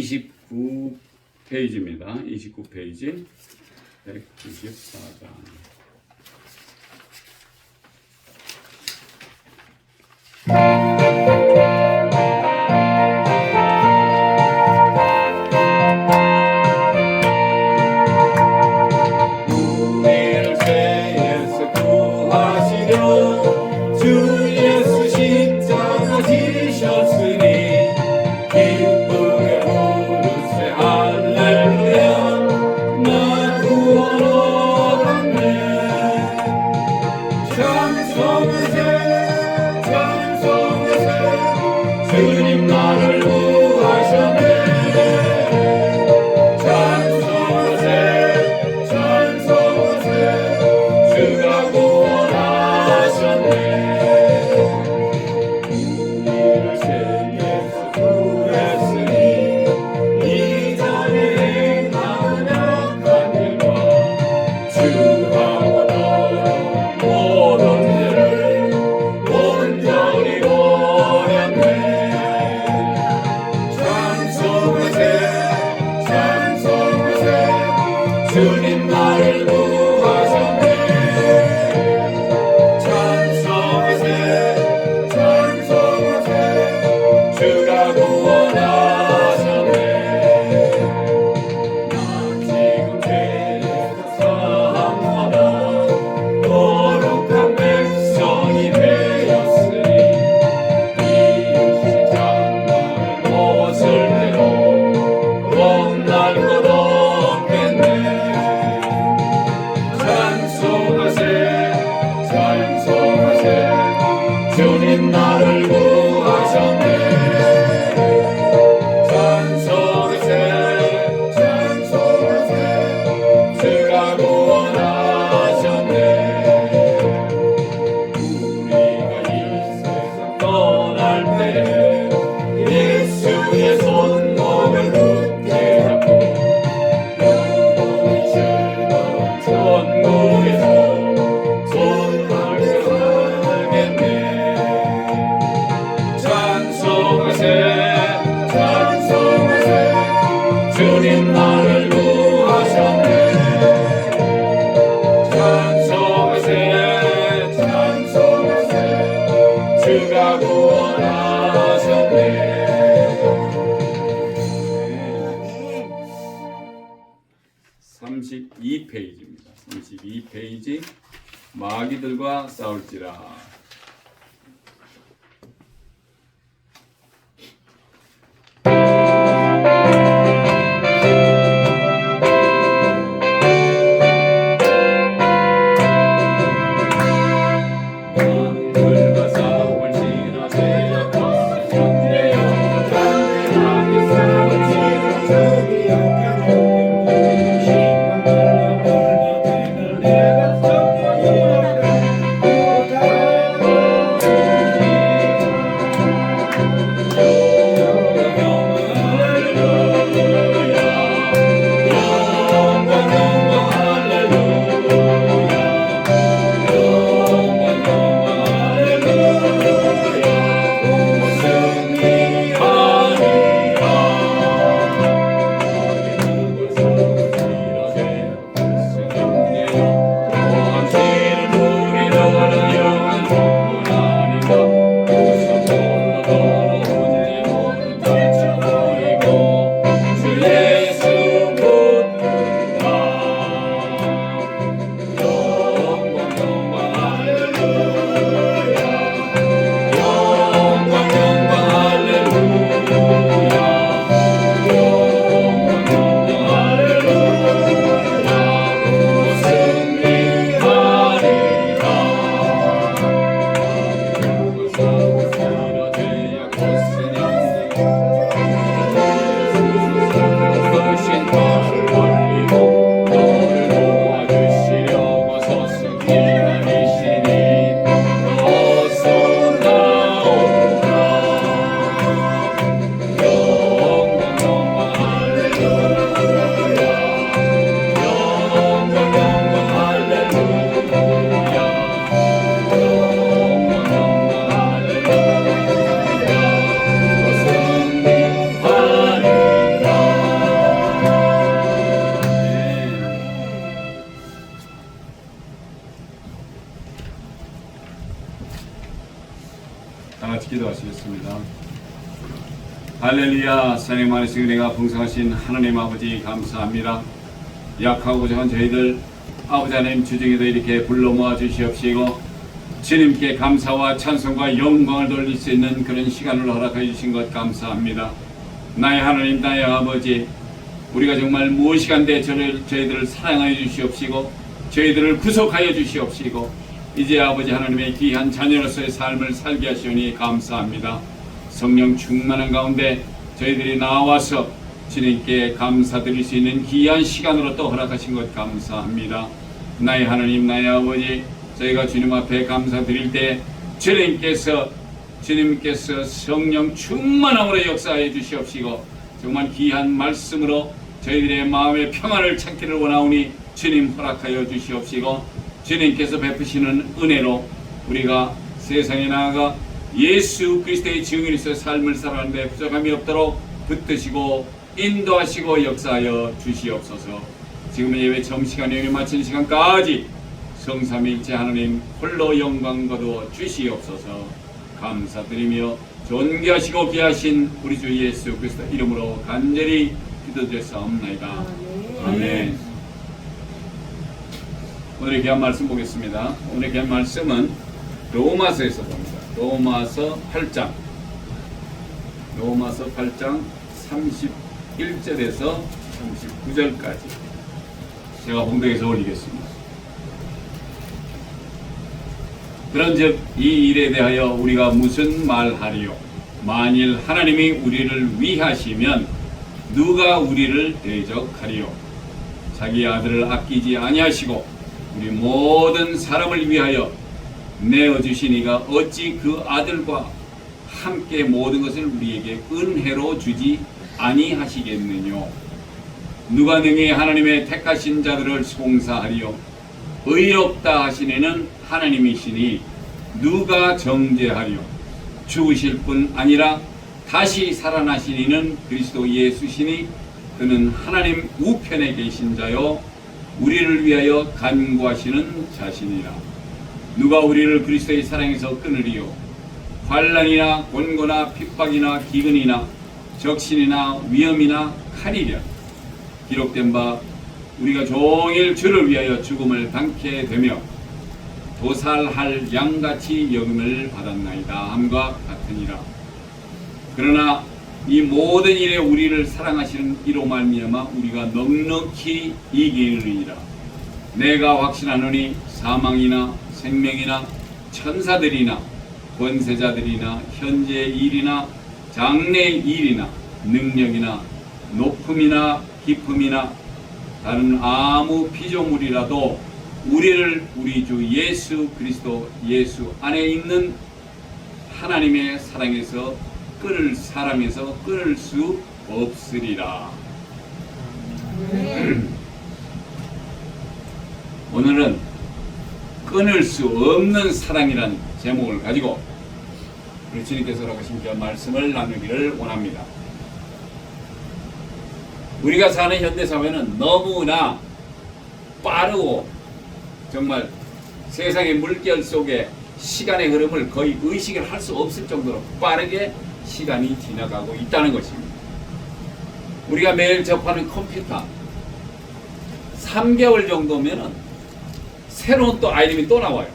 29페이지입니다. 29페이지 194장. 우리를 죄에서 구하시려 주 예수 십자가 지셨으니 기쁘게 부르세 할렐루야 나 구원 얻었네. 찬송하세 찬송하세 주님 나를 구하셨네. 찬송하세 찬송하세 주가 구원하셨네. 우리를 죄에서 구했으니 이전에 행한 악한 일과 주하고 더러운 모든 죄를 온전히 버렸네. 찬송하세 찬송하세 주님 나를 구하셨네. 찬송하세 찬송하세 주가 구원하셨네. 나 지금 죄에서 사함받아 거룩한 백성이 되었으니 이웃이 장막을 벗을 대로 겁날 것 없겠네. 찬송하세 찬송하세 주님 나를 구하셨네. 찬송하세 찬송하세 주가 구원하셨네. 우리가 이 세상 떠날 때에 예수의 손목을 굳게 잡고 영원히 즐거운 천국에서 손을 하겠네. 찬송하세 찬송하세 주님 나를 구하셨네. 찬송하세 찬송하세 주가 구원하셨네. 32페이지입니다. 32페이지 마귀들과 싸울지라. 마귀들과 싸울지라 제압하사 존재여 담대하게 싸울지라 저기 약한 내가 기도하시겠습니다. 할렐루야. 사랑의 많으신 은혜가 풍성하신 하나님 아버지 감사합니다. 약하고 작은 저희들 아버지 하나님 주중에도 이렇게 불러 모아 주시옵시고 주님께 감사와 찬송과 영광을 돌릴 수 있는 그런 시간을 허락해 주신 것 감사합니다. 나의 하나님 나의 아버지, 우리가 정말 무엇이간데 저희들을 사랑하여 주시옵시고 저희들을 구속하여 주시옵시고 이제 아버지 하나님의 귀한 자녀로서의 삶을 살게 하시오니 감사합니다. 성령 충만한 가운데 저희들이 나와서 주님께 감사드릴 수 있는 귀한 시간으로 또 허락하신 것 감사합니다. 나의 하나님 나의 아버지, 저희가 주님 앞에 감사드릴 때 주님께서 성령 충만함으로 역사해 주시옵시고 정말 귀한 말씀으로 저희들의 마음의 평안을 찾기를 원하오니 주님 허락하여 주시옵시고 주님께서 베푸시는 은혜로 우리가 세상에 나아가 예수 그리스도의 증인으로서 삶을 살아가는데 부족함이 없도록 붙드시고 인도하시고 역사하여 주시옵소서. 지금은 예배 처음 시간 여기 마치는 시간까지 성삼위일체 하나님 홀로 영광 거두어 주시옵소서. 감사드리며 존귀하시고 귀하신 우리 주 예수 그리스도 이름으로 간절히 기도드렸사옵나이다. 아멘. 오늘의 귀한 말씀 보겠습니다. 오늘의 귀한 말씀은 로마서에서 봅니다. 로마서 8장 31절에서 39절까지 제가 봉독해서 올리겠습니다. 그런즉 이 일에 대하여 우리가 무슨 말하리요? 만일 하나님이 우리를 위하시면 누가 우리를 대적하리요? 자기 아들을 아끼지 아니하시고 우리 모든 사람을 위하여 내어주시니가 어찌 그 아들과 함께 모든 것을 우리에게 은혜로 주지 아니하시겠느뇨? 누가 능히 하나님의 택하신 자들을 송사하리요? 의롭다 하신 이는 하나님이시니 누가 정죄하리요? 죽으실 뿐 아니라 다시 살아나신 이는 그리스도 예수시니 그는 하나님 우편에 계신 자요 우리를 위하여 간구하시는 자신이라. 누가 우리를 그리스도의 사랑에서 끊으리요? 환난이나 곤고나 핍박이나 기근이나 적신이나 위험이나 칼이랴. 기록된 바 우리가 종일 주를 위하여 죽음을 당케 되며 도살할 양같이 여김을 받았나이다 함과 같으니라. 그러나 이 모든 일에 우리를 사랑하시는 이로 말미암아 우리가 넉넉히 이기느니라. 내가 확신하노니 사망이나 생명이나 천사들이나 권세자들이나 현재 일이나 장래 일이나 능력이나 높음이나 깊음이나 다른 아무 피조물이라도 우리를 우리 주 예수 그리스도 예수 안에 있는 하나님의 사랑에서 사랑에서 끊을 수 없으리라. 오늘은 끊을 수 없는 사랑이란 제목을 가지고 우리 주님께서 하신 그 말씀을 나누기를 원합니다. 우리가 사는 현대사회는 너무나 빠르고 정말 세상의 물결 속에 시간의 흐름을 거의 의식을 할 수 없을 정도로 빠르게 시간이 지나가고 있다는 것입니다. 우리가 매일 접하는 컴퓨터 3개월 정도면은 새로운 또 아이템이 또 나와요.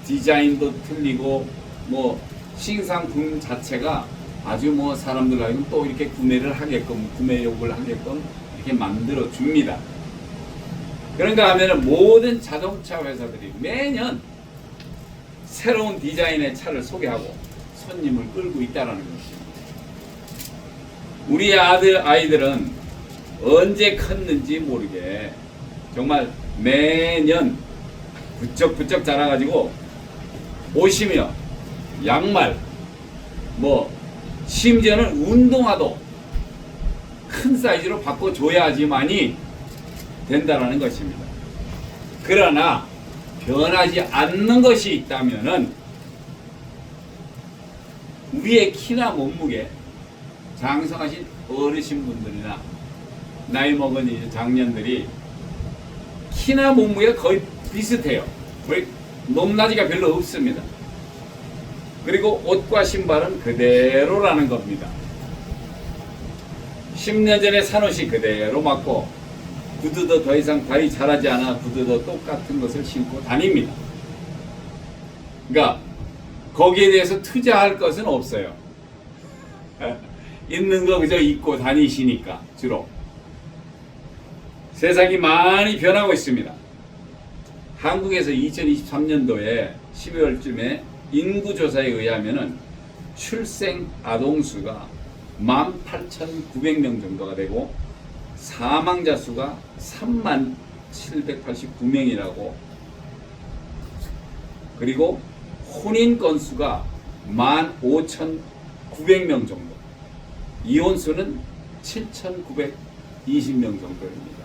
디자인도 틀리고 뭐 신상품 자체가 아주 뭐 사람들 하여금 또 이렇게 구매를 하게끔 구매욕을 하게끔 이렇게 만들어 줍니다. 그런가 하면은 모든 자동차 회사들이 매년 새로운 디자인의 차를 소개하고 손님을 끌고 있다는 것입니다. 우리 아이들은 언제 컸는지 모르게 정말 매년 부쩍부쩍 자라가지고 옷이며 양말 뭐 심지어는 운동화도 큰 사이즈로 바꿔줘야지만이 된다는 것입니다. 그러나 변하지 않는 것이 있다면은 우리의 키나 몸무게, 장성하신 어르신분들이나 나이 먹은 이제 장년들이 키나 몸무게가 거의 비슷해요. 거의 높낮이가 별로 없습니다. 그리고 옷과 신발은 그대로라는 겁니다. 10년 전에 산 옷이 그대로 맞고 구두도 더 이상 발이 자라지 않아 구두도 똑같은 것을 신고 다닙니다. 그러니까 거기에 대해서 투자할 것은 없어요. 있는 거 그저 입고 다니시니까 주로. 세상이 많이 변하고 있습니다. 한국에서 2023년도에 12월쯤에 인구조사에 의하면은 출생 아동수가 18,900명 정도가 되고 사망자 수가 37,789명이라고, 그리고 혼인 건수가 15,900명 정도, 이혼수는 7,920명 정도입니다.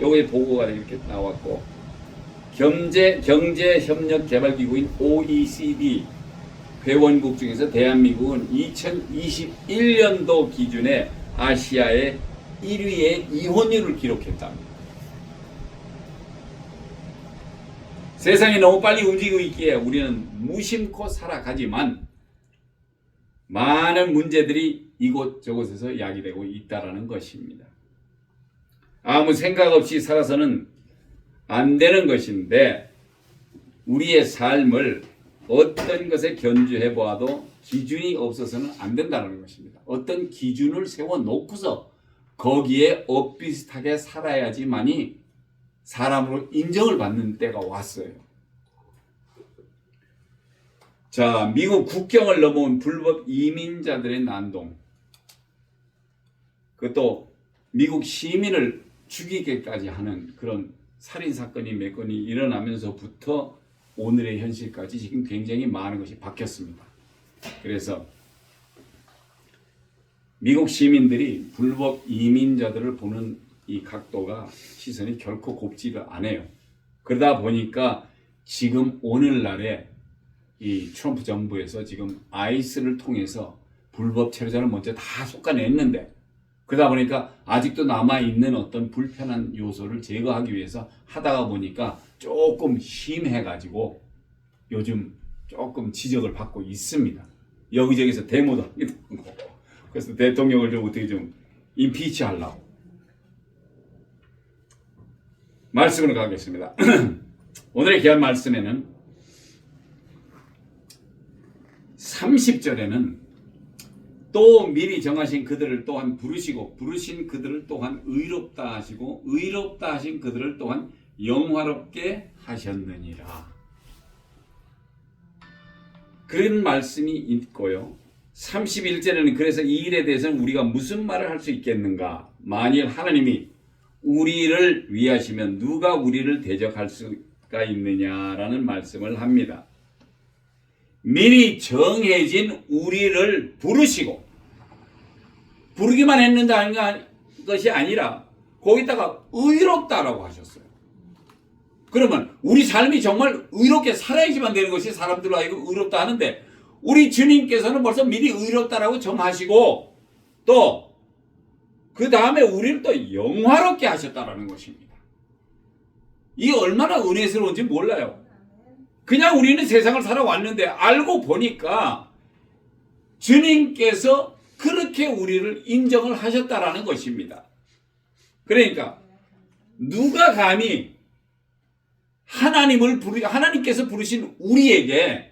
요거에 보고가 이렇게 나왔고, 경제협력개발기구인 OECD 회원국 중에서 대한민국은 2021년도 기준에 아시아의 1위의 이혼율을 기록했답니다. 세상이 너무 빨리 움직이고 있기에 우리는 무심코 살아가지만 많은 문제들이 이곳저곳에서 야기되고 있다는 것입니다. 아무 생각 없이 살아서는 안 되는 것인데, 우리의 삶을 어떤 것에 견주해 보아도 기준이 없어서는 안 된다는 것입니다. 어떤 기준을 세워놓고서 거기에 엇비슷하게 살아야지만이 사람으로 인정을 받는 때가 왔어요. 자, 미국 국경을 넘어온 불법 이민자들의 난동, 그것도 미국 시민을 죽이게까지 하는 그런 살인사건이 몇 건이 일어나면서부터 오늘의 현실까지 지금 굉장히 많은 것이 바뀌었습니다. 그래서 미국 시민들이 불법 이민자들을 보는 이 각도가, 시선이 결코 곱지를 않아요. 그러다 보니까 지금 오늘날에 이 트럼프 정부에서 지금 아이스를 통해서 불법 체류자를 먼저 다 솎아냈는데, 그러다 보니까 아직도 남아있는 어떤 불편한 요소를 제거하기 위해서 하다가 보니까 조금 심해가지고 요즘 조금 지적을 받고 있습니다. 여기저기서 데모도 하기도 하고, 그래서 대통령을 좀 어떻게 좀 임피치 하려고. 말씀으로 가겠습니다. 오늘의 귀한 말씀에는 30절에는 또 미리 정하신 그들을 또한 부르시고 부르신 그들을 또한 의롭다 하시고 의롭다 하신 그들을 또한 영화롭게 하셨느니라. 그런 말씀이 있고요. 31절에는 그래서 이 일에 대해서는 우리가 무슨 말을 할 수 있겠는가? 만일 하나님이 우리를 위하시면 누가 우리를 대적할 수가 있느냐라는 말씀을 합니다. 미리 정해진 우리를 부르시고, 부르기만 했는다는 것이 아니라 거기다가 의롭다라고 하셨어요. 그러면 우리 삶이 정말 의롭게 살아야지만 되는 것이 사람들로 하여금 의롭다 하는데, 우리 주님께서는 벌써 미리 의롭다라고 정하시고 또 그 다음에 우리를 또 영화롭게 하셨다라는 것입니다. 이 얼마나 은혜스러운지 몰라요. 그냥 우리는 세상을 살아왔는데 알고 보니까 주님께서 그렇게 우리를 인정을 하셨다라는 것입니다. 그러니까 누가 감히 하나님께서 부르신 우리에게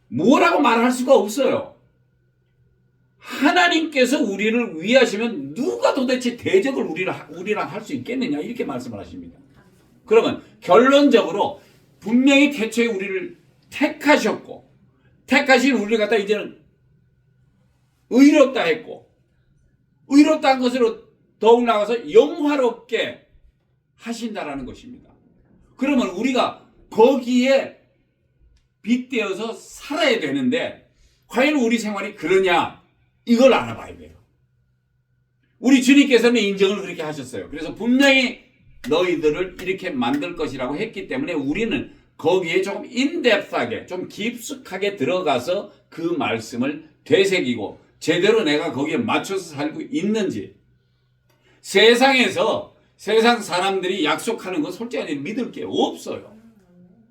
뭐라고 말할 수가 없어요. 하나님께서 우리를 위하시면 누가 도대체 대적을 우리랑 할 수 있겠느냐, 이렇게 말씀을 하십니다. 그러면 결론적으로 분명히 태초에 우리를 택하셨고, 택하신 우리를 갖다 이제는 의롭다 했고, 의롭다 한 것으로 더욱 나아가서 영화롭게 하신다라는 것입니다. 그러면 우리가 거기에 빗대어서 살아야 되는데 과연 우리 생활이 그러냐, 이걸 알아봐야 돼요. 우리 주님께서는 인정을 그렇게 하셨어요. 그래서 분명히 너희들을 이렇게 만들 것이라고 했기 때문에 우리는 거기에 조금 인덱스하게, 좀 깊숙하게 들어가서 그 말씀을 되새기고 제대로 내가 거기에 맞춰서 살고 있는지. 세상에서 세상 사람들이 약속하는 건 솔직히 믿을 게 없어요.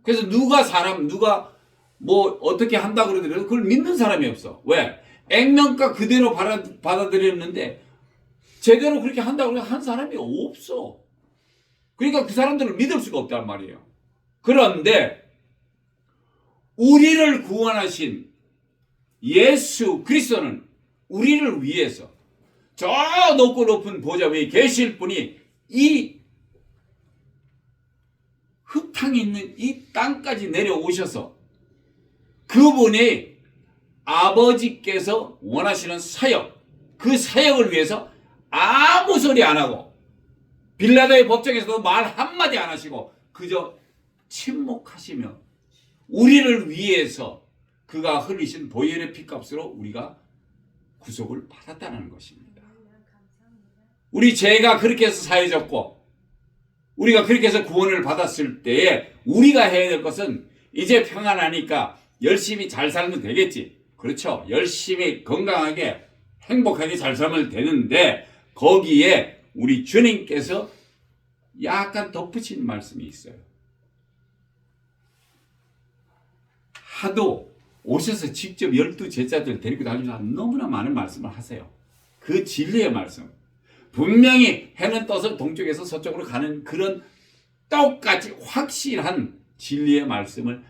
그래서 누가 뭐 어떻게 한다 그러더라도 그걸 믿는 사람이 없어. 왜? 액면가 그대로 받아들였는데 제대로 그렇게 한다고 한 사람이 없어. 그러니까 그 사람들을 믿을 수가 없단 말이에요. 그런데 우리를 구원하신 예수 그리스도는 우리를 위해서 저 높고 높은 보좌 위에 계실 분이 이 흙탕이 있는 이 땅까지 내려오셔서 그분의 아버지께서 원하시는 사역, 그 사역을 위해서 아무 소리 안 하고 빌라도의 법정에서도 말 한마디 안 하시고 그저 침묵하시며 우리를 위해서 그가 흘리신 보혈의 피값으로 우리가 구속을 받았다는 것입니다. 우리 죄가 그렇게 해서 사해졌고 우리가 그렇게 해서 구원을 받았을 때에 우리가 해야 될 것은 이제 평안하니까 열심히 잘 살면 되겠지. 그렇죠. 열심히 건강하게 행복하게 잘 살면 되는데 거기에 우리 주님께서 약간 덧붙인 말씀이 있어요. 하도 오셔서 직접 12제자들 데리고 다니면서 너무나 많은 말씀을 하세요. 그 진리의 말씀. 분명히 해는 떠서 동쪽에서 서쪽으로 가는 그런 똑같이 확실한 진리의 말씀을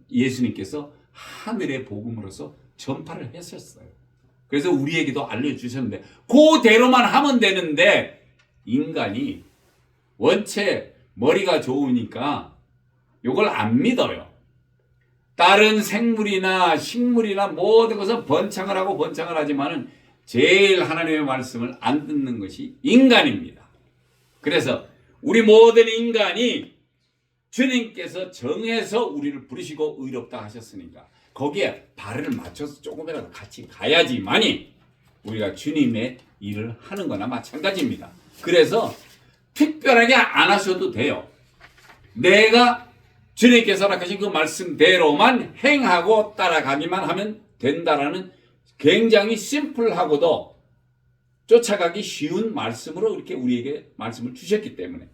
예수님께서 하늘의 복음으로서 전파를 했었어요. 그래서 우리에게도 알려주셨는데 그대로만 하면 되는데 인간이 원체 머리가 좋으니까 이걸 안 믿어요. 다른 생물이나 식물이나 모든 것은 번창을 하고 번창을 하지만은 제일 하나님의 말씀을 안 듣는 것이 인간입니다. 그래서 우리 모든 인간이 주님께서 정해서 우리를 부르시고 의롭다 하셨으니까 거기에 발을 맞춰서 조금이라도 같이 가야지만이 우리가 주님의 일을 하는 거나 마찬가지입니다. 그래서 특별하게 안 하셔도 돼요. 내가 주님께서 허락하신 그 말씀대로만 행하고 따라가기만 하면 된다라는 굉장히 심플하고도 쫓아가기 쉬운 말씀으로 이렇게 우리에게 말씀을 주셨기 때문에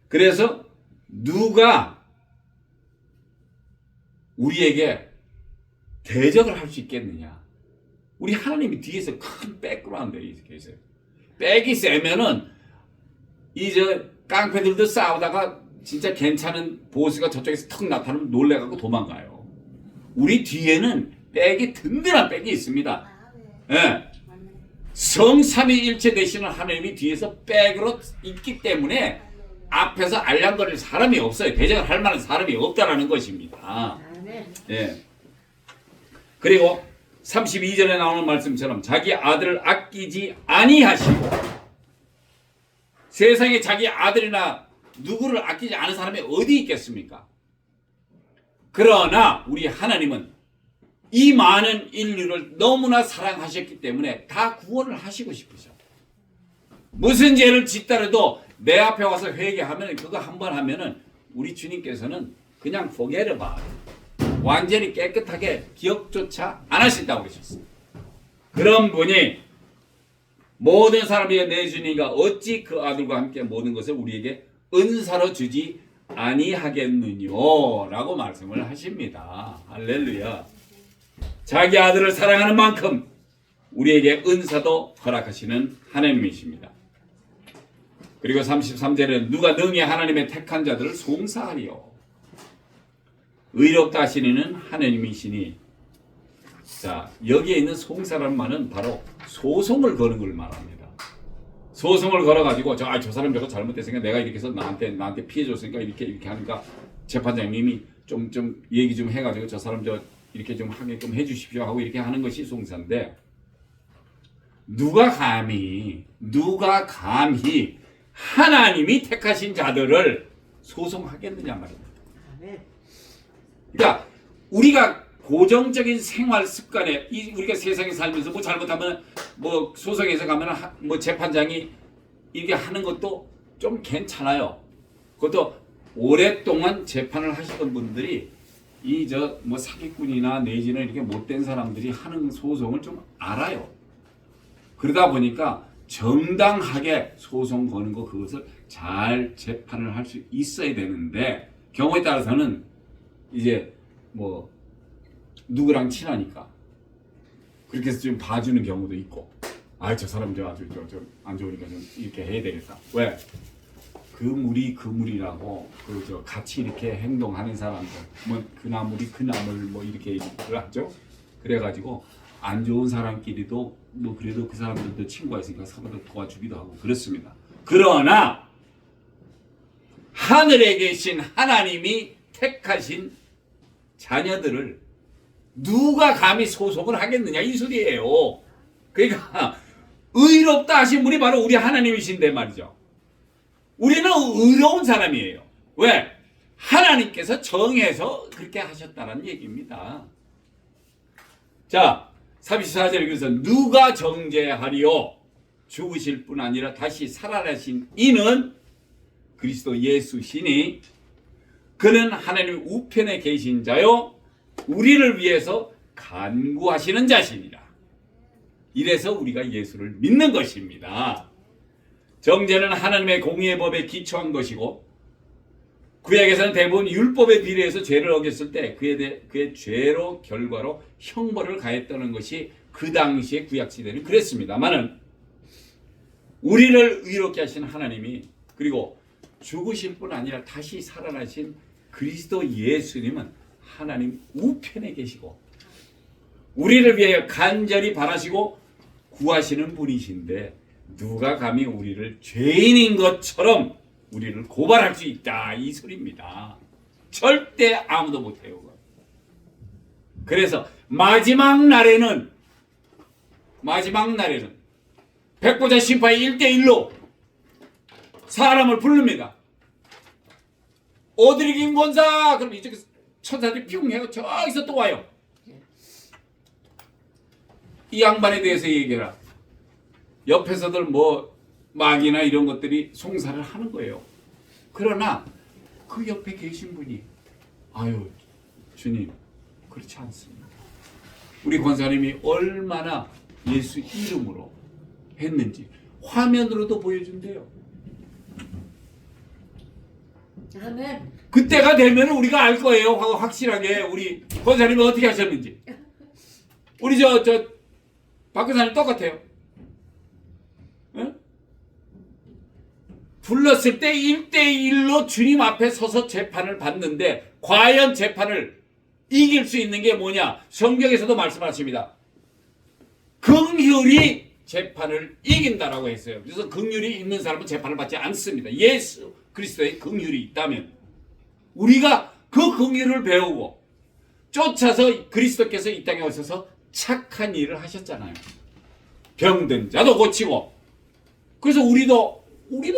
그래서 누가 우리에게 대적을 할 수 있겠느냐. 우리 하나님이 뒤에서 큰 백그라운드에 계세요. 백이 세면은 이제 깡패들도 싸우다가 진짜 괜찮은 보스가 저쪽에서 턱 나타나면 놀래갖고 도망가요. 우리 뒤에는 백이 든든한 백이 있습니다. 예. 성삼위일체 되시는 하나님이 뒤에서 백으로 있기 때문에 앞에서 알량거릴 사람이 없어요. 대적을 할 만한 사람이 없다라는 것입니다. 예. 그리고 32절에 나오는 말씀처럼 자기 아들을 아끼지 아니하시고 세상에 자기 아들이나 누구를 아끼지 않은 사람이 어디 있겠습니까? 그러나 우리 하나님은 이 많은 인류를 너무나 사랑하셨기 때문에 다 구원을 하시고 싶으셔. 무슨 죄를 짓더라도 내 앞에 와서 회개하면 그거 한 번 하면은 우리 주님께서는 그냥 forget about it. 완전히 깨끗하게 기억조차 안 하신다고 그러셨어요. 그런 분이 모든 사람 위에 내주니까 어찌 그 아들과 함께 모든 것을 우리에게 은사로 주지 아니하겠느뇨 라고 말씀을 하십니다. 할렐루야. 자기 아들을 사랑하는 만큼 우리에게 은사도 허락하시는 하나님이십니다. 그리고 33절에는 누가 능히 하나님의 택한 자들을 송사하리요. 의롭다 하시는 하나님이시니 자 여기에 있는 송사라는 말은 바로 소송을 거는 걸 말합니다. 소송을 걸어가지고 저 사람 저거 잘못됐으니까 내가 이렇게 해서 나한테 피해 줬으니까 이렇게 하니까 재판장님이 좀 얘기 좀 해가지고 저 사람 이렇게 좀 하게끔 해주십시오 하고 이렇게 하는 것이 송사인데 누가 감히 하나님이 택하신 자들을 소송하겠느냐 말입니다. 그러니까 우리가 고정적인 생활 습관에 우리가 세상에 살면서 뭐 잘못하면 뭐 소송에서 가면 뭐 재판장이 이렇게 하는 것도 좀 괜찮아요. 그것도 오랫동안 재판을 하시던 분들이 뭐 사기꾼이나 내지는 이렇게 못된 사람들이 하는 소송을 좀 알아요. 그러다 보니까 정당하게 소송 거는 거 그것을 잘 재판을 할 수 있어야 되는데 경우에 따라서는 이제 뭐 누구랑 친하니까 그렇게 해서 좀 봐주는 경우도 있고, 아 저 사람 저 아주 저 안 좋으니까 좀 이렇게 해야 되겠다. 왜? 그 물이라고 그 저 같이 이렇게 행동하는 사람들, 뭐 그 나물이 그 나물 뭐 이렇게 얘기를 하죠. 그래가지고 안 좋은 사람끼리도 뭐 그래도 그 사람들도 친구가 있으니까 서로 도와주기도 하고 그렇습니다. 그러나 하늘에 계신 하나님이 택하신 자녀들을 누가 감히 소송을 하겠느냐 이 소리예요. 그러니까 의롭다 하신 분이 바로 우리 하나님이신데 말이죠. 우리는 의로운 사람이에요. 왜? 하나님께서 정해서 그렇게 하셨다는 얘기입니다. 자, 34절에 그래서 누가 정죄하리요? 죽으실 뿐 아니라 다시 살아나신 이는 그리스도 예수시니 그는 하나님 우편에 계신 자요 우리를 위해서 간구하시는 자시니라. 이래서 우리가 예수를 믿는 것입니다. 정죄는 하나님의 공의의 법에 기초한 것이고 구약에서는 대부분 율법에 비례해서 죄를 어겼을 때 그의 죄로 결과로 형벌을 가했다는 것이 그 당시의 구약 시대는 그랬습니다만은 우리를 의롭게 하신 하나님이 그리고 죽으실 뿐 아니라 다시 살아나신 그리스도 예수님은 하나님 우편에 계시고 우리를 위하여 간절히 바라시고 구하시는 분이신데 누가 감히 우리를 죄인인 것처럼 우리를 고발할 수 있다 이 소리입니다. 절대 아무도 못해요. 그래서 마지막 날에는 백보자 심판이 1대1로 사람을 부릅니다. 오드리 김 권사 그럼 이쪽에 천사들이 뿅 해고 저기서 또 와요. 이 양반에 대해서 얘기해라. 옆에서들 뭐 마귀나 이런 것들이 송사를 하는 거예요. 그러나 그 옆에 계신 분이 아유 주님 그렇지 않습니다. 우리 권사님이 얼마나 예수 이름으로 했는지 화면으로도 보여준대요. 아멘. 그때가 되면 우리가 알 거예요. 확실하게 우리 권사님이 어떻게 하셨는지. 우리 저 박 권사님 똑같아요. 응? 불렀을 때 1대1로 주님 앞에 서서 재판을 받는데 과연 재판을 이길 수 있는 게 뭐냐? 성경에서도 말씀하십니다. 긍휼이 재판을 이긴다라고 했어요. 그래서 긍휼이 있는 사람은 재판을 받지 않습니다. 예수 그리스도의 긍휼이 있다면 우리가 그 긍휼을 배우고 쫓아서 그리스도께서 이 땅에 오셔서 착한 일을 하셨잖아요. 병든 자도 고치고. 그래서 우리도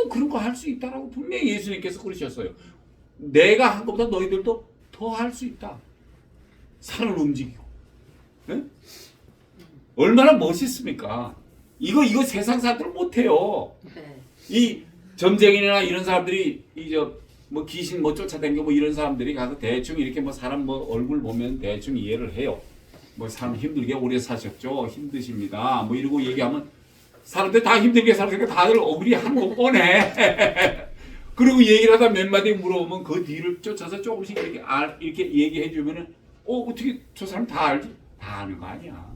그런 거 할 수 있다라고 분명히 예수님께서 그러셨어요. 내가 한 것보다 너희들도 더 할 수 있다. 산을 움직이고. 네? 얼마나 멋있습니까? 이거 세상 사람들은 못해요. 이 점쟁이나 이런 사람들이 뭐 귀신 뭐 쫓아다니고 뭐 이런 사람들이 가서 대충 이렇게 뭐 사람 뭐 얼굴 보면 대충 이해를 해요. 뭐 사람 힘들게 오래 사셨죠. 힘드십니다. 뭐 이러고 얘기하면 사람들 다 힘들게 살았으니까 다들 억울히 하는 거 뻔해. 그리고 얘기를 하다 몇 마디 물어보면 그 뒤를 쫓아서 조금씩 이렇게 얘기해 주면은 어떻게 저 사람 다 알지? 다 아는 거 아니야.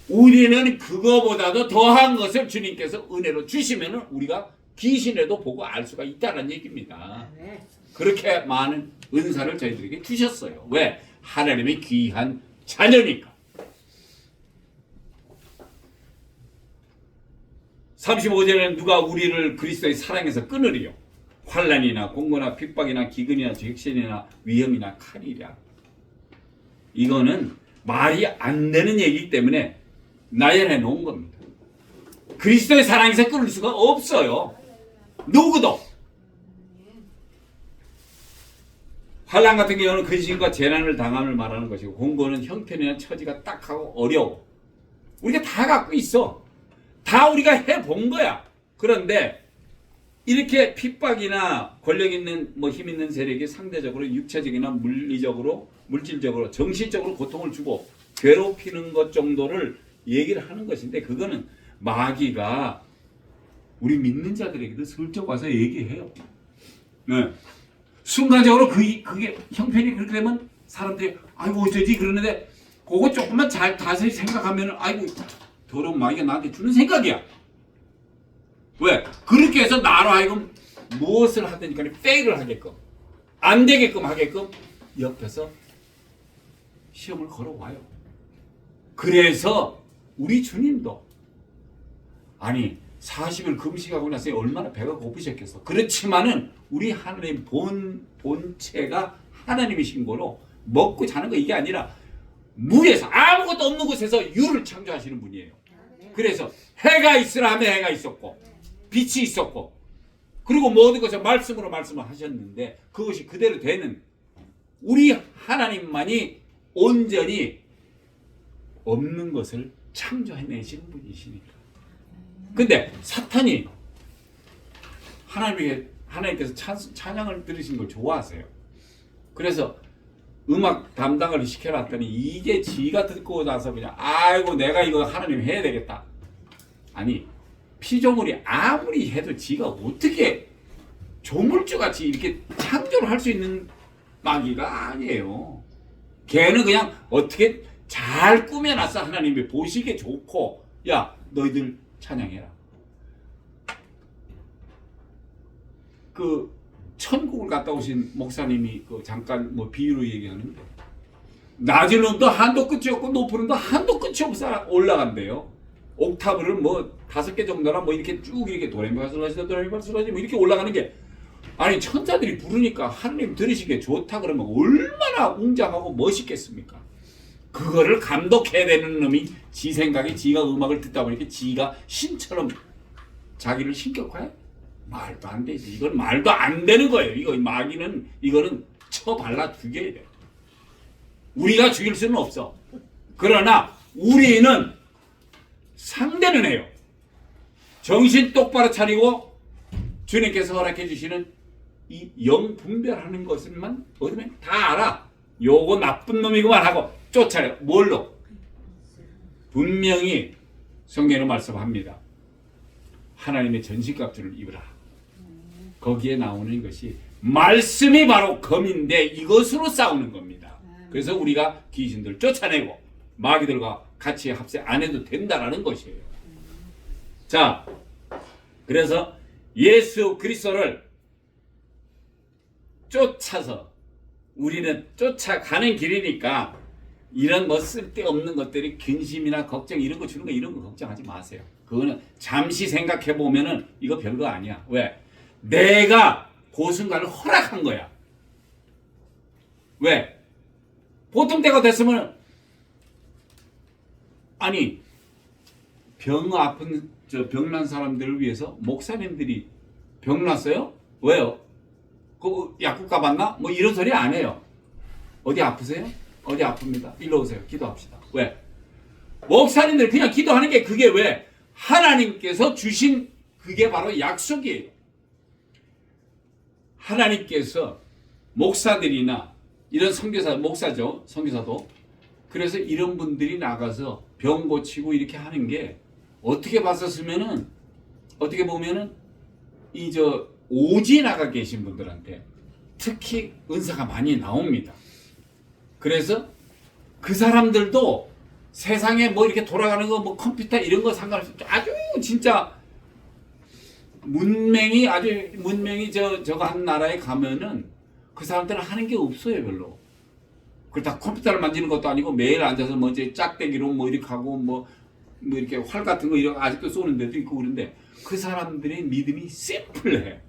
우리는 그거보다도 더한 것을 주님께서 은혜로 주시면은 우리가 귀신에도 보고 알 수가 있다는 얘기입니다. 그렇게 많은 은사를 저희들에게 주셨어요. 왜? 하나님의 귀한 자녀니까. 35절에는 누가 우리를 그리스도의 사랑에서 끊으리요? 환난이나 공고나 핍박이나 기근이나 적신이나 위험이나 칼이랴. 이거는 말이 안 되는 얘기이기 때문에 나열해 놓은 겁니다. 그리스도의 사랑에서 끊을 수가 없어요. 누구도. 환난 같은 경우는 근심과 재난을 당함을 말하는 것이고 공고는 형편이나 처지가 딱하고 어려워. 우리가 다 갖고 있어. 다 우리가 해본 거야. 그런데 이렇게 핍박이나 권력 있는 뭐 힘 있는 세력이 상대적으로 육체적이나 물질적으로 정신적으로 고통을 주고 괴롭히는 것 정도를 얘기를 하는 것인데 그거는 마귀가 우리 믿는 자들에게도 슬쩍 와서 얘기해요. 네. 순간적으로 그게 형편이 그렇게 되면 사람들이 아이고 어쩌지 그러는데 그거 조금만 잘 자세히 생각하면 아이고 더러운 마귀가 나한테 주는 생각이야. 왜? 그렇게 해서 나로 하여금 무엇을 하든지 간에 페일을 하게끔 안 되게끔 하게끔 옆에서 시험을 걸어와요. 그래서 우리 주님도 아니 40일 금식하고 나서 얼마나 배가 고프셨겠어. 그렇지만은 우리 하나님 본체가 하나님이신 거로 먹고 자는 거 이게 아니라 물에서 아무것도 없는 곳에서 유를 창조하시는 분이에요. 그래서 해가 있으라 하면 해가 있었고 빛이 있었고 그리고 모든 것을 말씀으로 말씀을 하셨는데 그것이 그대로 되는 우리 하나님만이 온전히 없는 것을 창조해내시는 분이시니까. 근데 사탄이 하나님께서 찬양을 들으신 걸 좋아하세요. 그래서 음악 담당을 시켜놨더니 이게 지가 듣고 나서 그냥 아이고 내가 이거 하나님 해야 되겠다. 아니 피조물이 아무리 해도 지가 어떻게 조물주같이 이렇게 창조를 할 수 있는 마귀가 아니에요. 걔는 그냥 어떻게 잘 꾸며놨어. 하나님이 보시기에 좋고 야 너희들 찬양해라. 그 천국을 갔다 오신 목사님이 그 잠깐 뭐 비유로 얘기하는데 낮은 음도 한도 끝이 없고 높은 음도 한도 끝이 없어 올라간대요. 옥타브를 뭐 5개 정도나 뭐 이렇게 쭉 이렇게 도레미파솔라시도 도레미파솔라시 뭐 이렇게 올라가는 게 아니 천사들이 부르니까 하나님 들으시기에 좋다 그러면 얼마나 웅장하고 멋있겠습니까? 그거를 감독해야 되는 놈이 지 생각에 지가 음악을 듣다 보니까 지가 신처럼 자기를 신격화해? 말도 안 되지. 이건 말도 안 되는 거예요. 이거 마귀는 이거는 쳐발라 죽여야 돼. 우리가 죽일 수는 없어. 그러나 우리는 상대는 해요. 정신 똑바로 차리고 주님께서 허락해 주시는 이 영 분별하는 것을만 얻으면 다 알아. 요거 나쁜 놈이구만 하고 쫓아요. 뭘로? 분명히 성경에 말씀합니다. 하나님의 전신갑주를 입으라. 거기에 나오는 것이 말씀이 바로 검인데 이것으로 싸우는 겁니다. 그래서 우리가 귀신들 쫓아내고 마귀들과 같이 합세 안 해도 된다라는 것이에요. 자, 그래서 예수 그리스도를 쫓아서 우리는 쫓아가는 길이니까 이런 뭐 쓸데없는 것들이 근심이나 걱정 이런 거 주는 거 이런 거 걱정하지 마세요. 그거는 잠시 생각해 보면은 이거 별거 아니야. 왜? 내가 그 순간을 허락한 거야. 왜? 보통 때가 됐으면 아니 병난 사람들을 위해서 목사님들이 병났어요? 왜요? 그 약국 가봤나? 뭐 이런 소리 안 해요. 어디 아프세요? 어디 아픕니다. 일로 오세요. 기도합시다. 왜? 목사님들 그냥 기도하는 게 그게 왜? 하나님께서 주신 그게 바로 약속이에요. 하나님께서 목사들이나 이런 선교사, 목사죠. 선교사도. 그래서 이런 분들이 나가서 병 고치고 이렇게 하는 게 어떻게 봤었으면은 어떻게 보면은 오지에 나가 계신 분들한테 특히 은사가 많이 나옵니다. 그래서 그 사람들도 세상에 뭐 이렇게 돌아가는 거 뭐 컴퓨터 이런 거 상관없이 아주 진짜 문명이 저거 한 나라에 가면은 그 사람들은 하는 게 없어요 별로. 그렇다 컴퓨터를 만지는 것도 아니고 매일 앉아서 뭐 이제 짝대기로 뭐 이렇게 하고 뭐 이렇게 활 같은 거 이런 거 아직도 쏘는 데도 있고 그런데 그 사람들의 믿음이 심플해.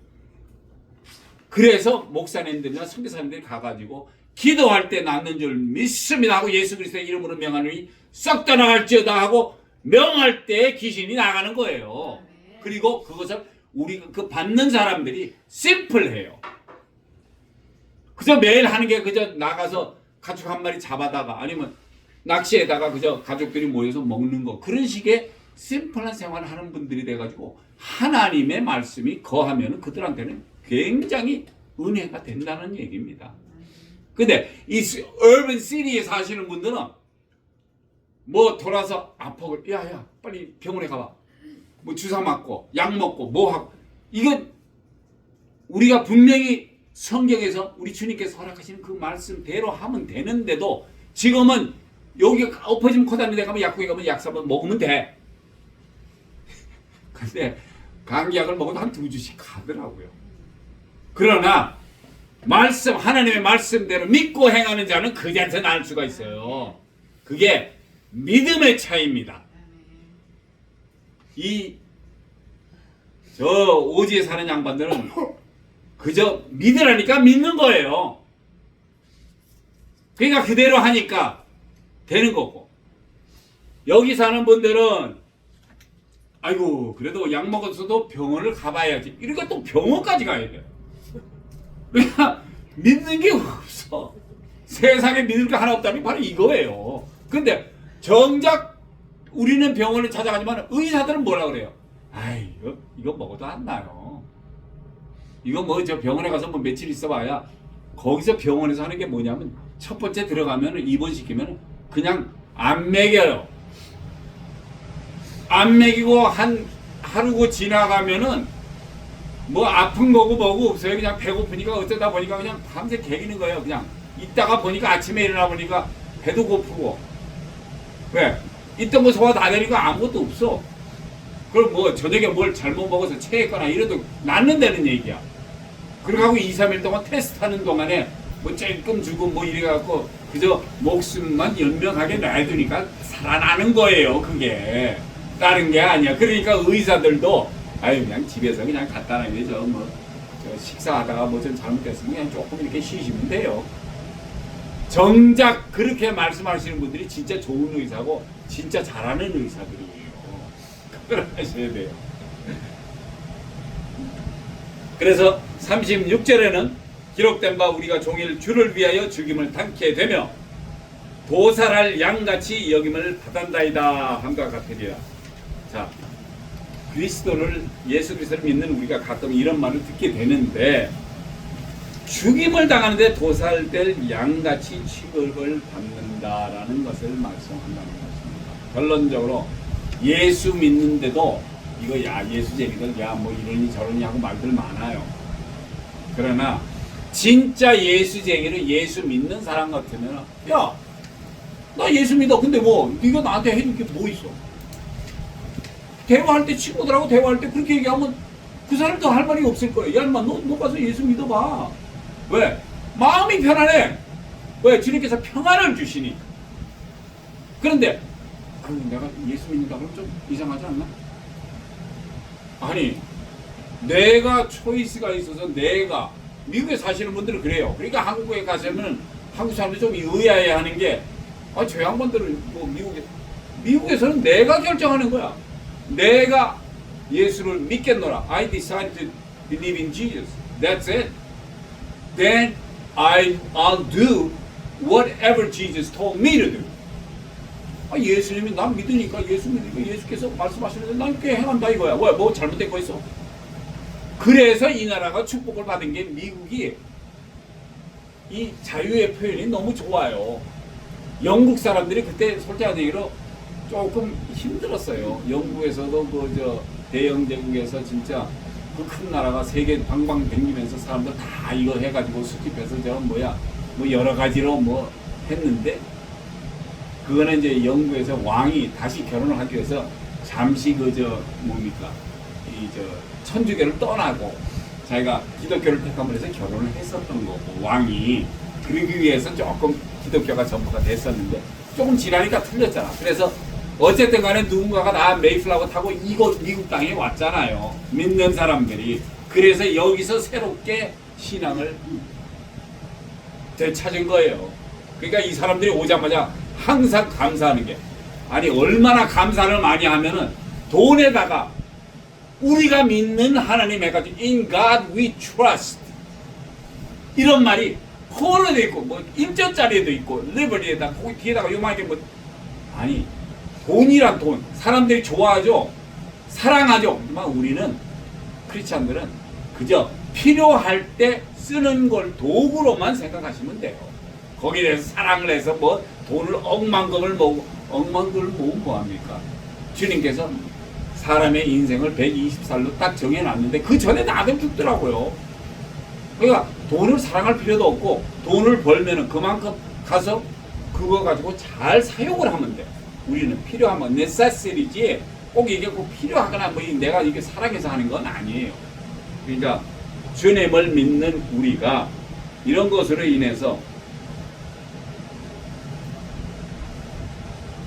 그래서 목사님들이나 선교사님들이 가가지고 기도할 때 낫는 줄 믿습니다 하고 예수 그리스도의 이름으로 명하노니 썩 떠나갈지어다 하고 명할 때 귀신이 나가는 거예요. 그리고 그것을 우리 그 받는 사람들이 심플해요. 그저 매일 하는 게 그저 나가서 가축 한 마리 잡아다가 아니면 낚시에다가 그저 가족들이 모여서 먹는 거 그런 식의 심플한 생활을 하는 분들이 돼가지고 하나님의 말씀이 거하면 그들한테는 굉장히 은혜가 된다는 얘기입니다. 근데 이 urban city에 사시는 분들은 뭐 돌아서 아프고 야야 빨리 병원에 가봐 뭐 주사 맞고 약 먹고 뭐 하고 이건 우리가 분명히 성경에서 우리 주님께서 허락하시는 그 말씀대로 하면 되는데도 지금은 여기 엎어지면 코다는 데 가면 약국에 가면 약 사면 먹으면 돼. 근데 감기약을 먹어도 한 2주씩 가더라고요. 그러나 말씀, 하나님의 말씀대로 믿고 행하는 자는 그 자리에서 나을 수가 있어요. 그게 믿음의 차이입니다. 저 오지에 사는 양반들은 그저 믿으라니까 믿는 거예요. 그러니까 그대로 하니까 되는 거고, 여기 사는 분들은 아이고 그래도 약 먹었어도 병원을 가봐야지, 이러니까 또 병원까지 가야 돼요. 그러니까 믿는 게 없어. 세상에 믿을 게 하나 없다는 게 바로 이거예요. 근데 정작 우리는 병원을 찾아가지만 의사들은 뭐라 그래요? 아이 이거 먹어도 안 나요. 이거 뭐 저 병원에 가서 뭐 며칠 있어봐야, 거기서 병원에서 하는 게 뭐냐면 첫 번째 들어가면 입원시키면 그냥 안 먹여요. 안 먹이고 한 하루고 지나가면은 뭐 아픈 거고 뭐고 없어요. 그냥 배고프니까 어쩌다 보니까 그냥 밤새 개기는 거예요. 그냥 있다가 보니까 아침에 일어나 보니까 배도 고프고, 왜? 있던 거 소화 다 되니까 아무것도 없어. 그럼 뭐 저녁에 뭘 잘못 먹어서 체했거나 이래도 낫는다는 얘기야. 그러고 2, 3일 동안 테스트하는 동안에 뭐 쬐끔 주고 뭐 이래갖고 그저 목숨만 연명하게 놔두니까 살아나는 거예요. 그게 다른 게 아니야. 그러니까 의사들도 아유 그냥 집에서 그냥 간단하게 저 식사하다가 뭐 좀 잘못됐으면 그냥 조금 이렇게 쉬시면 돼요. 정작 그렇게 말씀하시는 분들이 진짜 좋은 의사고 진짜 잘하는 의사들이에요. 그걸 하셔야 돼요. 그래서 36절에는 기록된 바 우리가 종일 주를 위하여 죽임을 당케 되며 도살할 양같이 여김을 받았나이다 함과 같으리라. 자, 그리스도를, 예수 그리스도를 믿는 우리가 가끔 이런 말을 듣게 되는데, 죽임을 당하는데 도살될 양같이 취급을 받는다라는 것을 말씀한다는 것입니다. 결론적으로 예수 믿는데도 이거 야 예수쟁이들 야 뭐 이러니 저러니 하고 말들 많아요. 그러나 진짜 예수쟁이를 예수 믿는 사람 같으면 야 나 예수 믿어. 근데 뭐 네가 나한테 해줄 게 뭐 있어? 대화할 때 친구들하고 대화할 때 그렇게 얘기하면 그 사람도 할 말이 없을 거예요. 야 인마 너 가서 예수 믿어봐. 왜? 마음이 편안해. 왜? 주님께서 평안을 주시니. 그런데 내가 예수 믿는다 그러면 좀 이상하지 않나? 아니 내가 초이스가 있어서 내가 미국에 사시는 분들은 그래요. 그러니까 한국에 가시면 한국 사람들이 좀 의아해하는 게 저 양반들은 뭐 미국에서는 내가 결정하는 거야. 내가 예수를 믿겠노라. I decide to believe in Jesus. That's it. Then I'll do whatever Jesus told me to do. 예수님이 난 믿으니까 예수께서 말씀하시는데 난 그렇게 행한다 이거야. 뭐 잘못된 거 있어? 그래서 이 나라가 축복을 받은 게 미국이 이 자유의 표현이 너무 좋아요. 영국 사람들이 그때 솔직한 얘기로 조금 힘들었어요. 영국에서도 대영 제국에서 진짜 그 큰 나라가 세계 방방 댕기면서 사람들 다 이거 해가지고 수집해서 뭐 여러 가지로 뭐 했는데, 그거는 이제 영국에서 왕이 다시 결혼을 하기 위해서 잠시 천주교를 떠나고 자기가 기독교를 택함을 해서 결혼을 했었던 거고, 왕이 그러기 위해서 조금 기독교가 전부가 됐었는데 조금 지나니까 틀렸잖아. 그래서 어쨌든 간에 누군가가 다 메이플라워 타고 이곳 미국 땅에 왔잖아요. 믿는 사람들이. 그래서 여기서 새롭게 신앙을 되찾은 거예요. 그러니까 이 사람들이 오자마자 항상 감사하는 게, 아니 얼마나 감사를 많이 하면은 돈에다가 우리가 믿는 하나님 해가지고 In God we trust 이런 말이 코너에도 있고 뭐 1절짜리에도 있고 리버리에다 거기 뒤에다가 요만하게 뭐, 아니 돈이란 돈 사람들이 좋아하죠. 사랑하죠. 하지만 우리는 크리스찬들은 그저 필요할 때 쓰는 걸 도구로만 생각하시면 돼요. 거기에 대해서 사랑을 해서 뭐 돈을 억만금을 모으면 뭐합니까? 주님께서 사람의 인생을 120살로 딱 정해놨는데 그 전에 나도 죽더라고요. 그러니까 돈을 사랑할 필요도 없고 돈을 벌면은 그만큼 가서 그거 가지고 잘 사용을 하면 돼. 우리는 필요하면 necessity지 꼭 이게 꼭 필요하거나 뭐 내가 이게 사랑해서 하는 건 아니에요. 그러니까 주님을 믿는 우리가 이런 것으로 인해서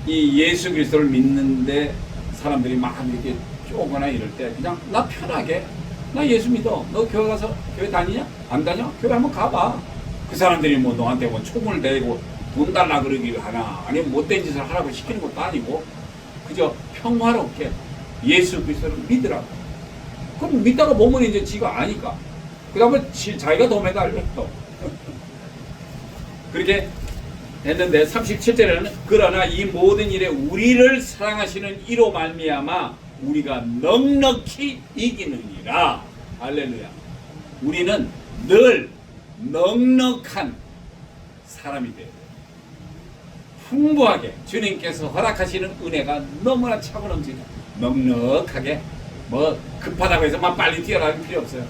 이 예수 그리스도를 믿는데 사람들이 막 이렇게 쪼거나 이럴 때 그냥 나 편하게 나 예수 믿어. 너 교회 가서 교회 다니냐? 안 다녀? 교회 한번 가봐. 그 사람들이 뭐 너한테 뭐 총을 대고 돈 달라 그러기 하나 아니면 못된 짓을 하라고 시키는 것도 아니고 그저 평화롭게 예수 그리스도를 믿으라고. 그럼 믿다가 보면 이제 지가 아니까 그 다음에 자기가 더 매달려 또 그렇게 했는데 37절에는 그러나 이 모든 일에 우리를 사랑하시는 이로 말미암아 우리가 넉넉히 이기느니라. 할렐루야. 우리는 늘 넉넉한 사람이 돼요. 풍부하게 주님께서 허락하시는 은혜가 너무나 차고 넘치는 넉넉하게 뭐 급하다고 해서 막 빨리 뛰어나갈 필요 없어요.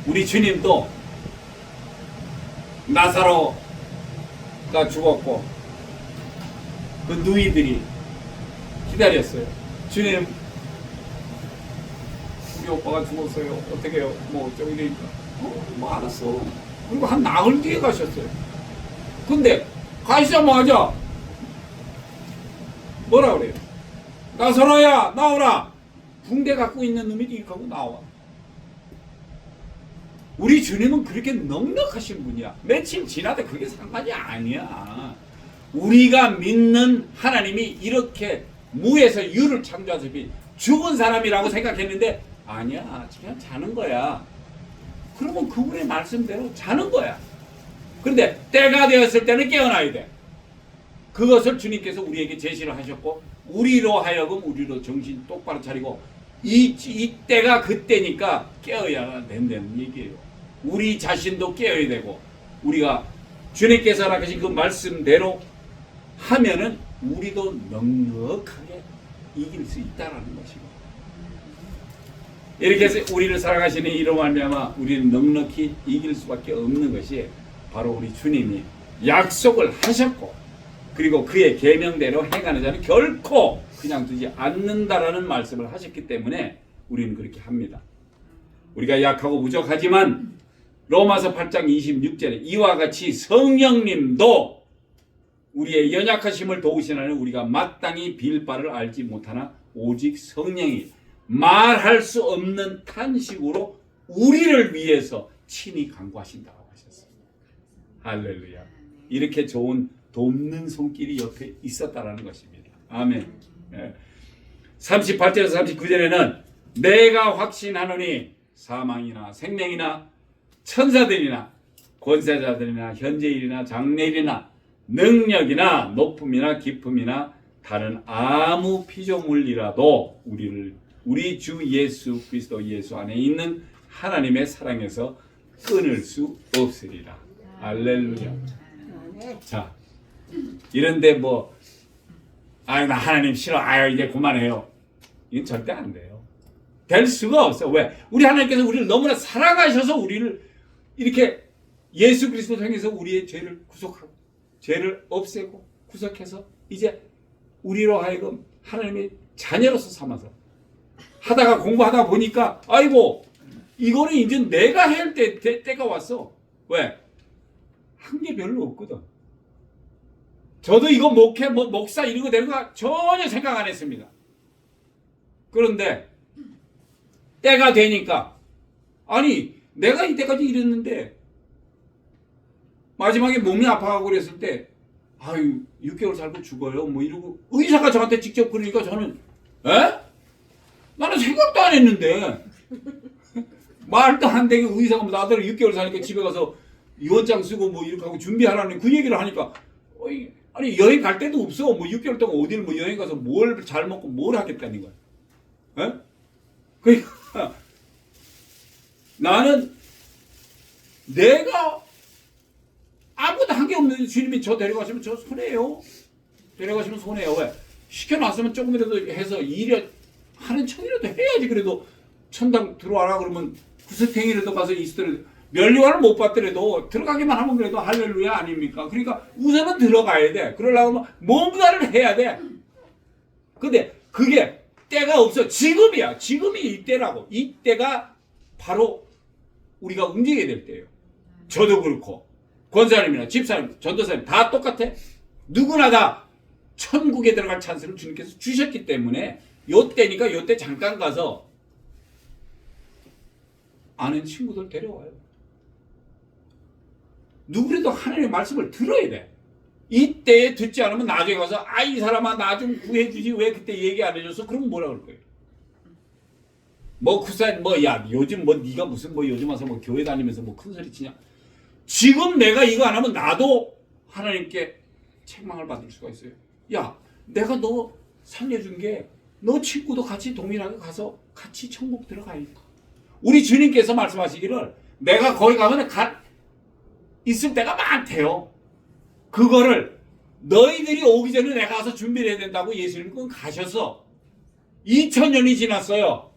우리 주님도 나사로가 죽었고 그 누이들이 기다렸어요. 주님 우리 오빠가 죽었어요. 어떻게 해요? 뭐 어쩌고 이러니까 뭐 알았어. 그리고 한 나흘 뒤에 가셨어요. 근데 가시자마자 뭐라 그래요? 나사로야 나오라. 붕대 갖고 있는 놈이 이렇게 하고 나와. 우리 주님은 그렇게 넉넉하신 분이야. 며칠 지나도 그게 상관이 아니야. 우리가 믿는 하나님이 이렇게 무에서 유를 창조하시니 죽은 사람이라고 생각했는데 아니야. 그냥 자는 거야. 그러면 그분의 말씀대로 자는 거야. 그런데 때가 되었을 때는 깨어나야 돼. 그것을 주님께서 우리에게 제시를 하셨고 우리로 하여금 우리로 정신 똑바로 차리고 이 때가 그때니까 깨어야 된다는 얘기예요. 우리 자신도 깨어야 되고 우리가 주님께서 허락하신 그 말씀대로 하면은 우리도 넉넉하게 이길 수 있다라는 것입니다. 이렇게 해서 우리를 사랑하시는 이로 말미암아 우리는 넉넉히 이길 수밖에 없는 것이 바로 우리 주님이 약속을 하셨고 그리고 그의 계명대로 행하는 자는 결코 그냥 두지 않는다라는 말씀을 하셨기 때문에 우리는 그렇게 합니다. 우리가 약하고 부족하지만 로마서 8장 26절에 이와 같이 성령님도 우리의 연약하심을 도우시나니 우리가 마땅히 빌 바를 알지 못하나 오직 성령이 말할 수 없는 탄식으로 우리를 위해서 친히 간구하신다고 하셨어요. 할렐루야. 이렇게 좋은 돕는 손길이 옆에 있었다라는 것입니다. 아멘. 38절에서 39절에는 내가 확신하노니 사망이나 생명이나 천사들이나 권세자들이나 현재일이나 장래일이나 능력이나 높음이나 깊음이나 다른 아무 피조물이라도 우리 주 예수 그리스도 예수 안에 있는 하나님의 사랑에서 끊을 수 없으리라. 할렐루야. 자, 이런데 뭐 나 하나님 싫어. 이제 그만해요. 이건 절대 안 돼요. 될 수가 없어. 왜? 우리 하나님께서 우리를 너무나 사랑하셔서 우리를 이렇게 예수 그리스도 통해서 우리의 죄를 구속하고 죄를 없애고 구속해서 이제 우리로 하여금 하나님의 자녀로서 삼아서 하다가 공부하다 보니까 아이고 이거는 이제 내가 해야 할 때가 왔어. 왜? 한 게 별로 없거든. 저도 이거 목사 이런 거 되는 거 전혀 생각 안 했습니다. 그런데 때가 되니까 아니 내가 이때까지 이랬는데 마지막에 몸이 아파가고 그랬을 때 6개월 살고 죽어요 뭐 이러고 의사가 저한테 직접 그러니까 저는 나는 생각도 안 했는데 말도 안 되게 의사가 뭐 나더러 6개월 사니까 집에 가서 유언장 쓰고 뭐 이렇게 하고 준비하라는 그 얘기를 하니까 아니 여행 갈 데도 없어. 뭐 6개월 동안 어디를 뭐 여행 가서 뭘 잘 먹고 뭘 하겠다는 거야. 그러니까 나는 내가 아무것도 한 게 없는데 주님이 저 데려가시면 저 손해요. 데려가시면 손해요. 왜? 시켜놨으면 조금이라도 해서 하는 척이라도 해야지. 그래도 천당 들어와라 그러면 구스탱이라도 가서 이스트를 면류관을 못 받더라도 들어가기만 하면 그래도 할렐루야 아닙니까? 그러니까 우선은 들어가야 돼. 그러려면 뭔가를 해야 돼. 근데 그게 때가 없어. 지금이야. 지금이 이때라고. 이때가 바로 우리가 움직여야 될 때예요. 저도 그렇고 권사님이나 집사님, 전도사님 다 똑같아. 누구나 다 천국에 들어갈 찬스를 주님께서 주셨기 때문에 요때니까 요때 잠깐 가서 아는 친구들 데려와요. 누구라도 하나님의 말씀을 들어야 돼. 이때에 듣지 않으면 나중에 가서 이 사람아 나 좀 구해주지 왜 그때 얘기 안 해줬어? 그러면 뭐라 그럴 거예요? 구사님 야 요즘 네가 무슨 요즘 와서 교회 다니면서 큰 소리 치냐? 지금 내가 이거 안 하면 나도 하나님께 책망을 받을 수가 있어요. 야 내가 너 살려준 게 너 친구도 같이 동일하게 가서 같이 천국 들어가니까. 우리 주님께서 말씀하시기를 내가 거기 가면 있을 때가 많대요. 그거를 너희들이 오기 전에 내가 가서 준비를 해야 된다고 예수님은 가셔서 2000년이 지났어요.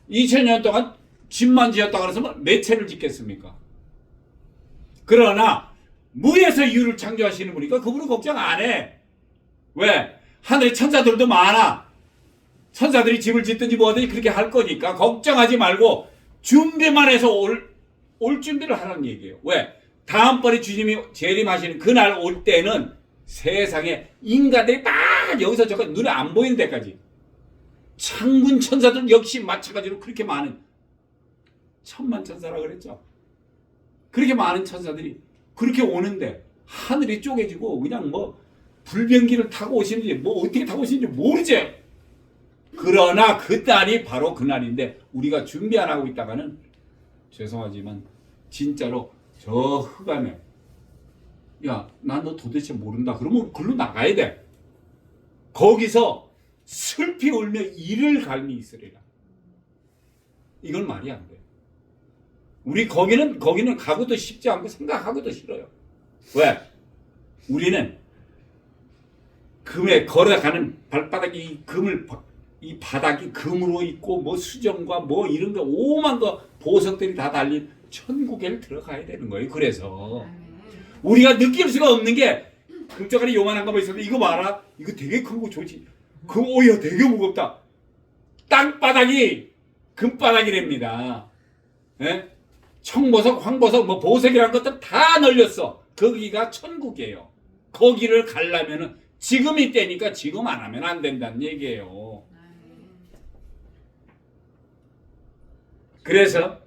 2000년 동안 집만 지었다고 해서 몇 채를 짓겠습니까? 그러나 무에서 유를 창조하시는 분이니까 그분은 걱정 안 해. 왜? 하늘에 천사들도 많아. 천사들이 집을 짓든지 뭐든지 그렇게 할 거니까 걱정하지 말고 준비만 해서 올 준비를 하라는 얘기예요. 왜? 다음번에 주님이 재림하시는 그날 올 때는 세상에 인간들이 막 여기서 저거 눈에 안 보이는 데까지 창군 천사들 역시 마찬가지로 그렇게 많은 천만천사라 그랬죠. 그렇게 많은 천사들이 그렇게 오는데 하늘이 쪼개지고 그냥 불변기를 타고 오시는지 어떻게 타고 오시는지 모르지. 그러나 그날이 바로 그날인데 우리가 준비 안 하고 있다가는 죄송하지만 진짜로 저 흑암에 야 난 너 도대체 모른다 그러면 글로 나가야 돼. 거기서 슬피 울며 이를 갈미 있으리라. 이건 말이 안 돼. 우리 거기는 가고도 싶지 않고 생각하고도 싫어요. 왜? 우리는 금에 걸어가는 발바닥이 이 바닥이 금으로 있고 수정과 이런 거 오만 거 보석들이 다 달린 천국에 들어가야 되는 거예요. 그래서 우리가 느낄 수가 없는 게 금쪽알이 요만한 거 있었는데 이거 봐라. 이거 되게 큰 거 좋지. 오야 되게 무겁다. 땅바닥이 금바닥이랍니다. 예? 청보석, 황보석, 보석이라는 것들 다 널렸어. 거기가 천국이에요. 거기를 가려면은 지금이 때니까 지금 안 하면 안 된다는 얘기예요. 그래서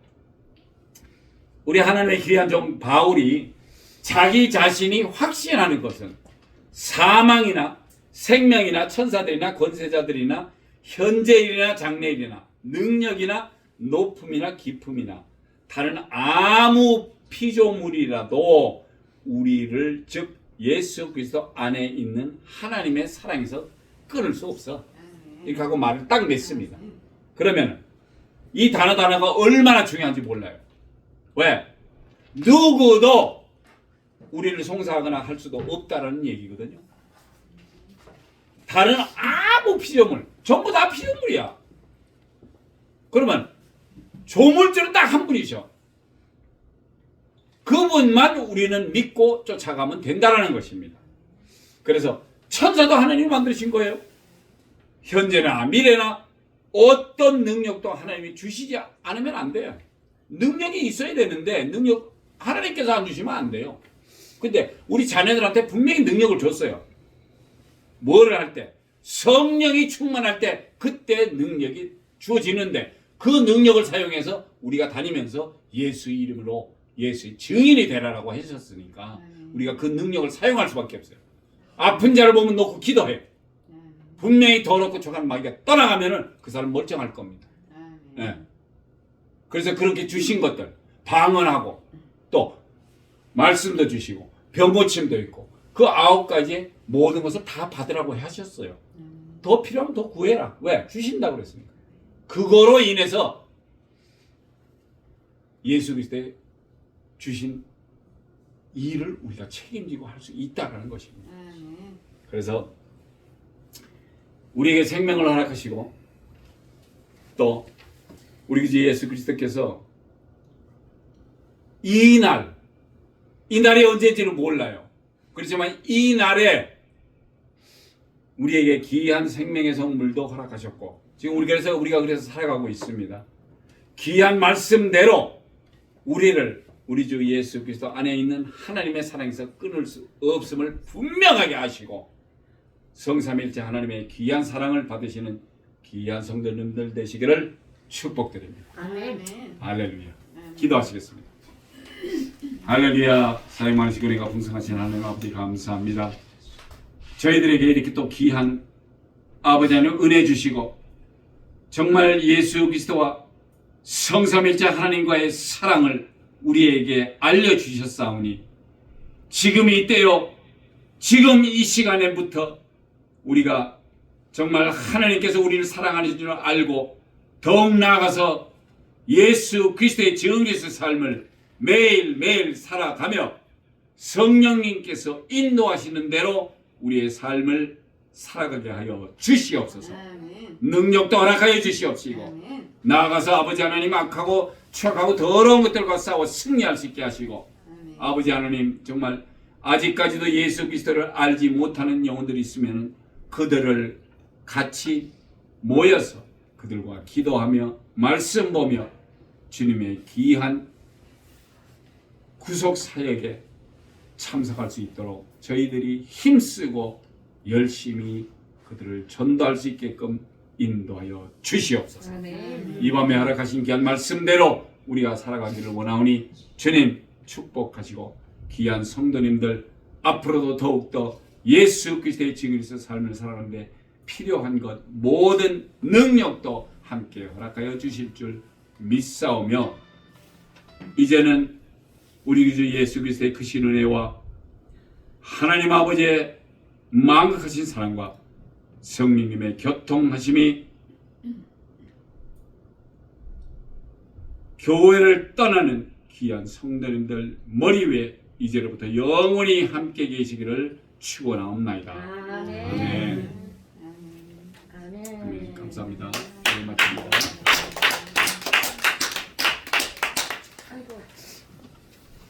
우리 하나님의 귀한 종 바울이 자기 자신이 확신하는 것은 사망이나 생명이나 천사들이나 권세자들이나 현재일이나 장래일이나 능력이나 높음이나 깊음이나 다른 아무 피조물이라도 우리를 즉 예수 그리스도 안에 있는 하나님의 사랑에서 끊을 수 없어. 이렇게 하고 말을 딱 맺습니다. 그러면 이 단어가 얼마나 중요한지 몰라요. 왜? 누구도 우리를 송사하거나 할 수도 없다라는 얘기거든요. 다른 아무 피조물, 전부 다 피조물이야. 그러면 조물주는 딱 한 분이죠. 그분만 우리는 믿고 쫓아가면 된다는 것입니다. 그래서 천사도 하나님이 만드신 거예요. 현재나 미래나 어떤 능력도 하나님이 주시지 않으면 안 돼요. 능력이 있어야 되는데 하나님께서 안 주시면 안 돼요. 근데 우리 자녀들한테 분명히 능력을 줬어요. 뭐를 할 때? 성령이 충만할 때 그때 능력이 주어지는데 그 능력을 사용해서 우리가 다니면서 예수 이름으로 예수의 증인이 되라라고 하셨으니까 우리가 그 능력을 사용할 수밖에 없어요. 아픈 자를 보면 놓고 기도해. 분명히 더럽고 촉한 마귀가 떠나가면은 그 사람 멀쩡할 겁니다. 네. 그래서 그렇게 주신 것들 방언하고 또 말씀도 주시고 병고침도 있고 그 9가지의 모든 것을 다 받으라고 하셨어요. 더 필요하면 더 구해라. 왜? 주신다고 그랬으니까. 그거로 인해서 예수 그리스도의 주신 일을 우리가 책임지고 할 수 있다는 것입니다. 그래서 우리에게 생명을 허락하시고 또 우리 주 예수 그리스도께서 이 날이 언제인지는 몰라요. 그렇지만 이 날에 우리에게 귀한 생명의 선물도 허락하셨고 지금 우리가 그래서 살아가고 있습니다. 귀한 말씀대로 우리를 우리 주 예수 그리스도 안에 있는 하나님의 사랑에서 끊을 수 없음을 분명하게 아시고 성삼일체 하나님의 귀한 사랑을 받으시는 귀한 성도님들 되시기를 축복드립니다. 아멘. 할렐루야. 기도하시겠습니다. 할렐루야. 사랑 많으시고 은혜가 풍성하신 하나님 아버지 감사합니다. 저희들에게 이렇게 또 귀한 아버지 하나님 은혜 주시고 정말 예수 그리스도와 성삼일체 하나님과의 사랑을 우리에게 알려주셨사오니 지금 이때요 지금 이 시간에부터 우리가 정말 하나님께서 우리를 사랑하는 줄 알고 더욱 나아가서 예수 그리스도의 정리의 삶을 매일매일 살아가며 성령님께서 인도하시는 대로 우리의 삶을 살아가게 하여 주시옵소서. 아멘. 능력도 허락하여 주시옵시고 아멘. 나아가서 아버지 하나님 악하고 추악하고 더러운 것들과 싸워 승리할 수 있게 하시고 아멘. 아버지 하나님 정말 아직까지도 예수 그리스도를 알지 못하는 영혼들이 있으면 그들을 같이 모여서 그들과 기도하며 말씀 보며 주님의 귀한 구속 사역에 참석할 수 있도록 저희들이 힘쓰고 열심히 그들을 전도할 수 있게끔 인도하여 주시옵소서. 아멘. 이 밤에 허락하신 귀한 말씀대로 우리가 살아가기를 원하오니 주님 축복하시고 귀한 성도님들 앞으로도 더욱더 예수 그리스도의 증인으로서 삶을 살아가는데 필요한 것 모든 능력도 함께 허락하여 주실 줄 믿사오며 이제는 우리 주 예수 그리스도의 크신 은혜와 하나님 아버지의 망각하신 사랑과 성령님의 교통하심이 교회를 떠나는 귀한 성도님들 머리 위에 이제로부터 영원히 함께 계시기를 축원하옵나이다. 아멘. 아멘. 아멘. 아멘. 감사합니다. 네, 마칩니다.